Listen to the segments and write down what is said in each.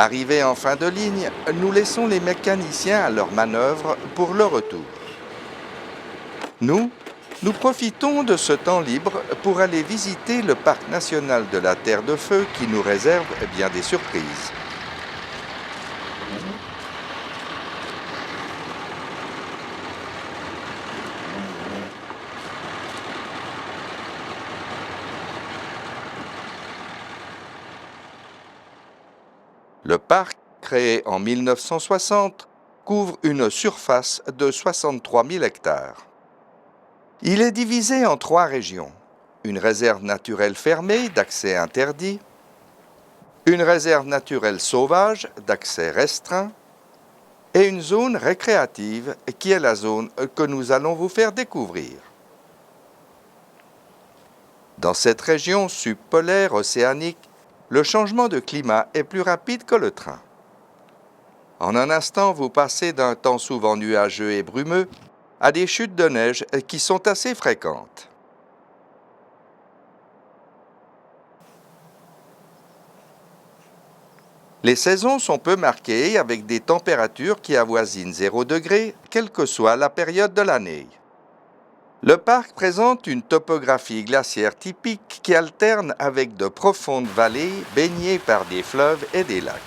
Arrivés en fin de ligne, nous laissons les mécaniciens à leur manœuvre pour le retour. Nous profitons de ce temps libre pour aller visiter le parc national de la Terre de Feu qui nous réserve bien des surprises. Le parc, créé en 1960, couvre une surface de 63 000 hectares. Il est divisé en 3 régions. Une réserve naturelle fermée d'accès interdit, une réserve naturelle sauvage d'accès restreint et une zone récréative qui est la zone que nous allons vous faire découvrir. Dans cette région subpolaire océanique, le changement de climat est plus rapide que le train. En un instant, vous passez d'un temps souvent nuageux et brumeux à des chutes de neige qui sont assez fréquentes. Les saisons sont peu marquées avec des températures qui avoisinent 0 degré, quelle que soit la période de l'année. Le parc présente une topographie glaciaire typique qui alterne avec de profondes vallées baignées par des fleuves et des lacs.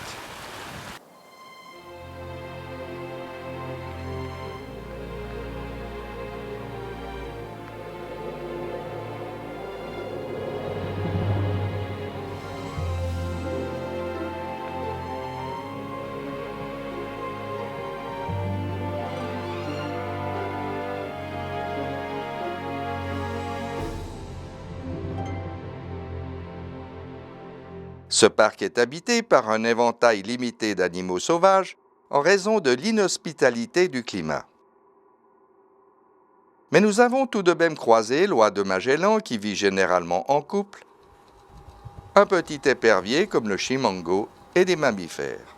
Ce parc est habité par un éventail limité d'animaux sauvages en raison de l'inhospitalité du climat. Mais nous avons tout de même croisé l'oie de Magellan qui vit généralement en couple, un petit épervier comme le chimango et des mammifères.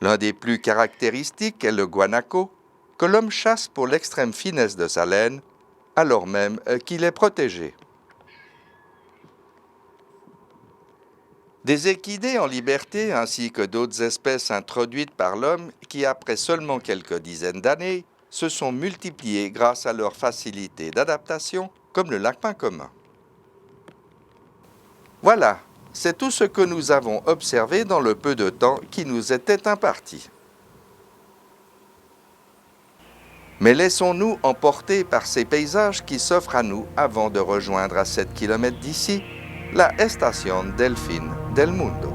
L'un des plus caractéristiques est le guanaco, que l'homme chasse pour l'extrême finesse de sa laine, alors même qu'il est protégé. Des équidés en liberté ainsi que d'autres espèces introduites par l'homme qui, après seulement quelques dizaines d'années, se sont multipliées grâce à leur facilité d'adaptation, comme le lapin commun. Voilà, c'est tout ce que nous avons observé dans le peu de temps qui nous était imparti. Mais laissons-nous emporter par ces paysages qui s'offrent à nous avant de rejoindre à 7 km d'ici la Estación del Fin del Mundo.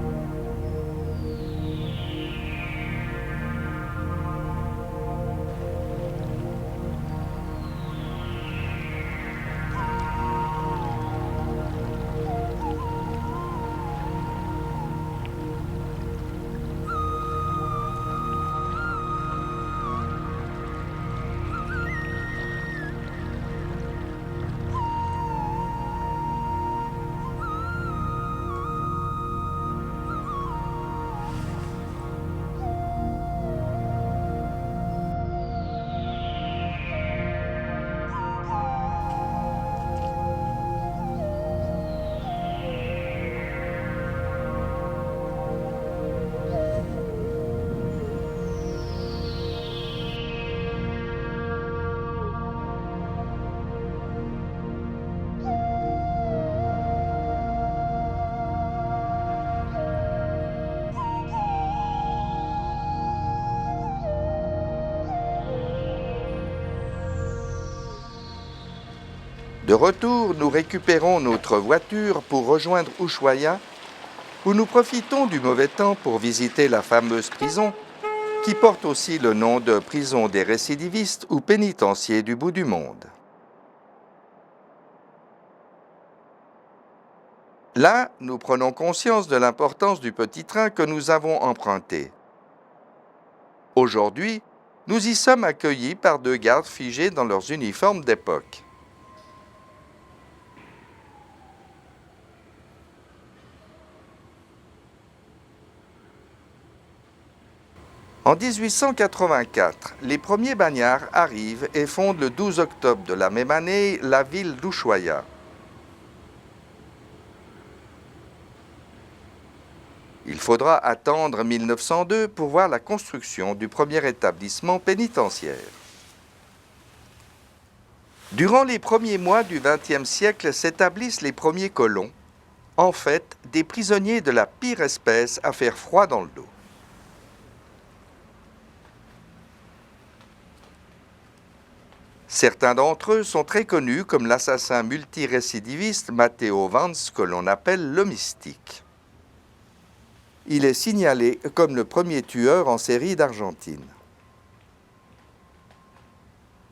De retour, nous récupérons notre voiture pour rejoindre Ushuaia, où nous profitons du mauvais temps pour visiter la fameuse prison, qui porte aussi le nom de prison des récidivistes ou pénitencier du bout du monde. Là, nous prenons conscience de l'importance du petit train que nous avons emprunté. Aujourd'hui, nous y sommes accueillis par 2 gardes figés dans leurs uniformes d'époque. En 1884, les premiers bagnards arrivent et fondent le 12 octobre de la même année la ville d'Ushuaia. Il faudra attendre 1902 pour voir la construction du premier établissement pénitentiaire. Durant les premiers mois du XXe siècle s'établissent les premiers colons, en fait des prisonniers de la pire espèce à faire froid dans le dos. Certains d'entre eux sont très connus comme l'assassin multirécidiviste Matteo Vance, que l'on appelle le Mystique. Il est signalé comme le premier tueur en série d'Argentine.